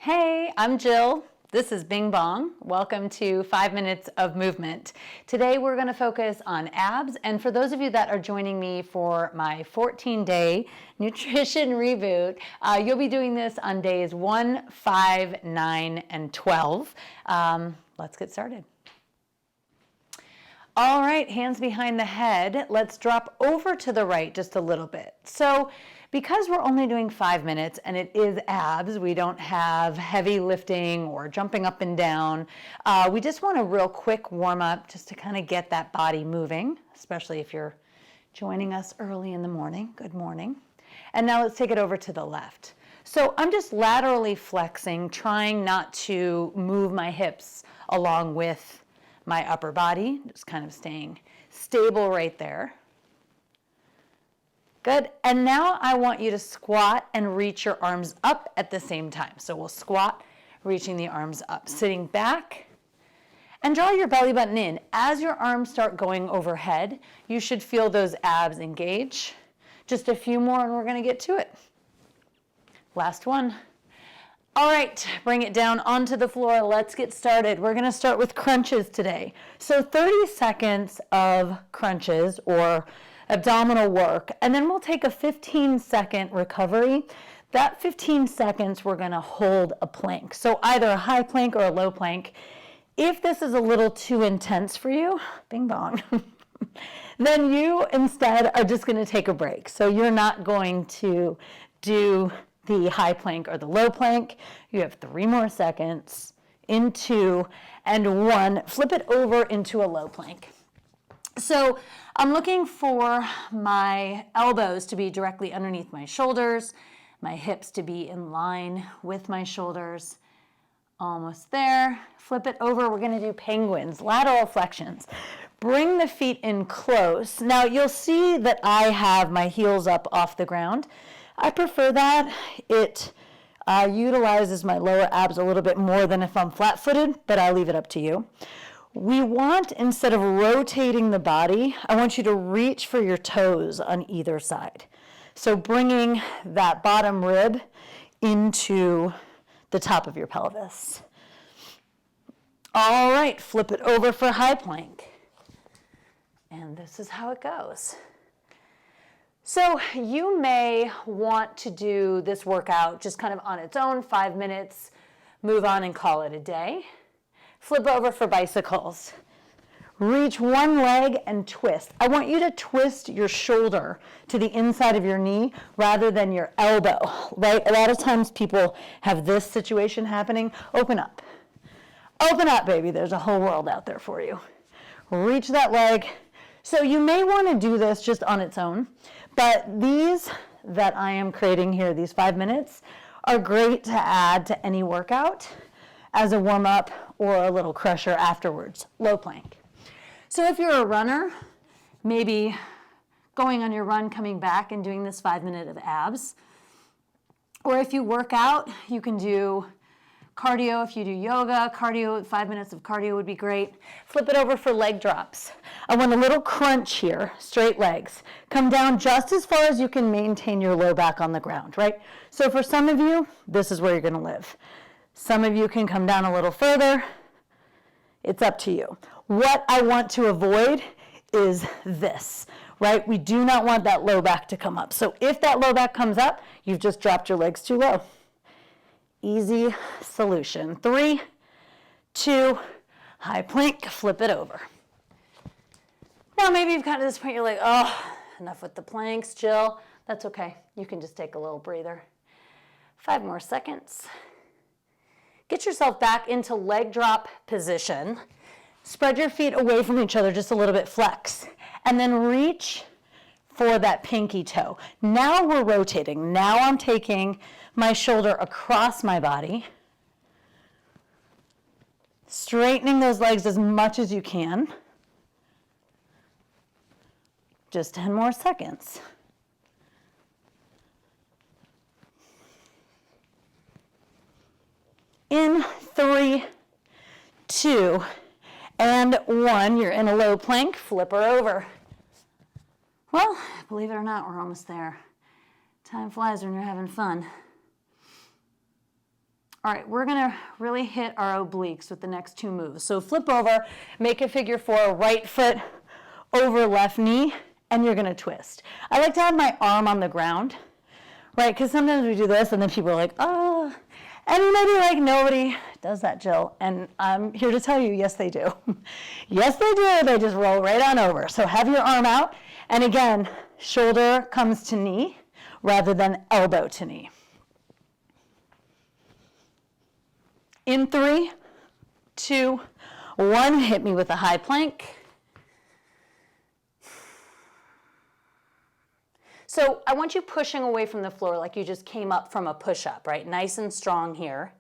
Hey, I'm Jill. This is Bing Bong. Welcome to 5 Minutes of Movement. Today we're going to focus on abs, and for those of you that are joining me for my 14-day nutrition reboot, you'll be doing this on days 1, 5, 9, and 12. Let's get started. All right, hands behind the head. Let's drop over to the right just a little bit. So because we're only doing 5 minutes and it is abs, we don't have heavy lifting or jumping up and down. We just want a real quick warm up just to kind of get that body moving, especially if you're joining us early in the morning. Good morning. And now let's take it over to the left. So I'm just laterally flexing, trying not to move my hips along with my upper body, just kind of staying stable right there. Good, and now I want you to squat and reach your arms up at the same time. So we'll squat, reaching the arms up, sitting back, and draw your belly button in. As your arms start going overhead, you should feel those abs engage. Just a few more and we're gonna get to it. Last one. All right, bring it down onto the floor. Let's get started. We're gonna start with crunches today. So 30 seconds of crunches or abdominal work, and then we'll take a 15-second recovery. That 15 seconds, we're gonna hold a plank. So either a high plank or a low plank. If this is a little too intense for you, bing bong, then you instead are just gonna take a break. So you're not going to do the high plank or the low plank. You have 3 more seconds, in 2 and 1. Flip it over into a low plank. So I'm looking for my elbows to be directly underneath my shoulders, my hips to be in line with my shoulders. Almost there. Flip it over. We're going to do penguins, lateral flexions. Bring the feet in close. Now you'll see that I have my heels up off the ground. I prefer that. It utilizes my lower abs a little bit more than if I'm flat-footed, but I'll leave it up to you. We want, instead of rotating the body, I want you to reach for your toes on either side. So bringing that bottom rib into the top of your pelvis. All right, flip it over for high plank. And this is how it goes. So you may want to do this workout just kind of on its own, 5 minutes, move on and call it a day. Flip over for bicycles. Reach one leg and twist. I want you to twist your shoulder to the inside of your knee rather than your elbow, right? A lot of times people have this situation happening. Open up. Open up, baby. There's a whole world out there for you. Reach that leg. So you may want to do this just on its own, but these that I am creating here, these 5 minutes, are great to add to any workout as a warm-up or a little crusher afterwards. Low plank. So if you're a runner, maybe going on your run, coming back and doing this 5 minute of abs. Or if you work out, you can do cardio. If you do yoga, cardio, 5 minutes of cardio would be great. Flip it over for leg drops. I want a little crunch here, straight legs. Come down just as far as you can maintain your low back on the ground, right? So for some of you, this is where you're gonna live. Some of you can come down a little further. It's up to you. What I want to avoid is this, right? We do not want that low back to come up. So if that low back comes up, you've just dropped your legs too low. Easy solution. 3, 2, high plank, flip it over. Now maybe you've gotten to this point, you're like, oh, enough with the planks, Jill. That's okay. You can just take a little breather. 5 more seconds. Get yourself back into leg drop position. Spread your feet away from each other just a little bit, flex. And then reach for that pinky toe. Now we're rotating. Now I'm taking my shoulder across my body. Straightening those legs as much as you can. Just 10 more seconds. In 3, 2, and 1, you're in a low plank, flip her over. Well, believe it or not, we're almost there. Time flies when you're having fun. All right, we're gonna really hit our obliques with the next two moves. So flip over, make a figure four, right foot over left knee, and you're gonna twist. I like to have my arm on the ground, right? Because sometimes we do this and then people are like, oh, and you may be like, nobody does that, Jill. And I'm here to tell you, yes, they do. Yes, they do. They just roll right on over. So have your arm out. And again, shoulder comes to knee rather than elbow to knee. In 3, 2, 1, hit me with a high plank. So I want you pushing away from the floor like you just came up from a push-up, right? Nice and strong here.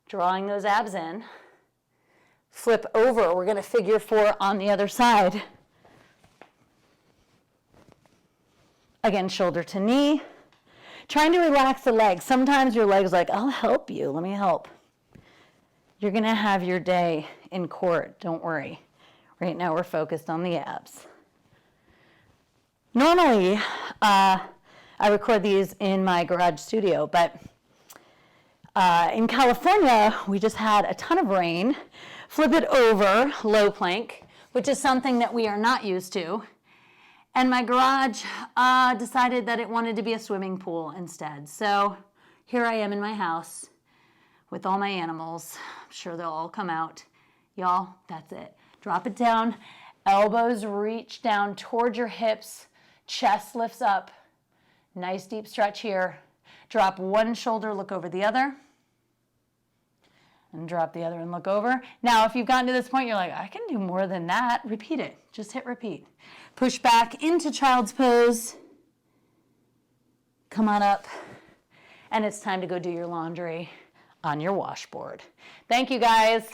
Drawing those abs in. Flip over, we're gonna figure four on the other side. Again, shoulder to knee. Trying to relax the legs. Sometimes your leg's like, I'll help you, let me help. You're gonna have your day in court, don't worry. Right now we're focused on the abs. Normally, I record these in my garage studio, but in California, we just had a ton of rain. Flip it over, low plank, which is something that we are not used to. And my garage decided that it wanted to be a swimming pool instead. So here I am in my house with all my animals. I'm sure they'll all come out. Y'all, that's it. Drop it down. Elbows reach down toward your hips. Chest lifts up. Nice deep stretch here. Drop one shoulder, look over the other. And drop the other and look over. Now, if you've gotten to this point, you're like, I can do more than that. Repeat it. Just hit repeat. Push back into child's pose. Come on up. And it's time to go do your laundry on your washboard. Thank you, guys.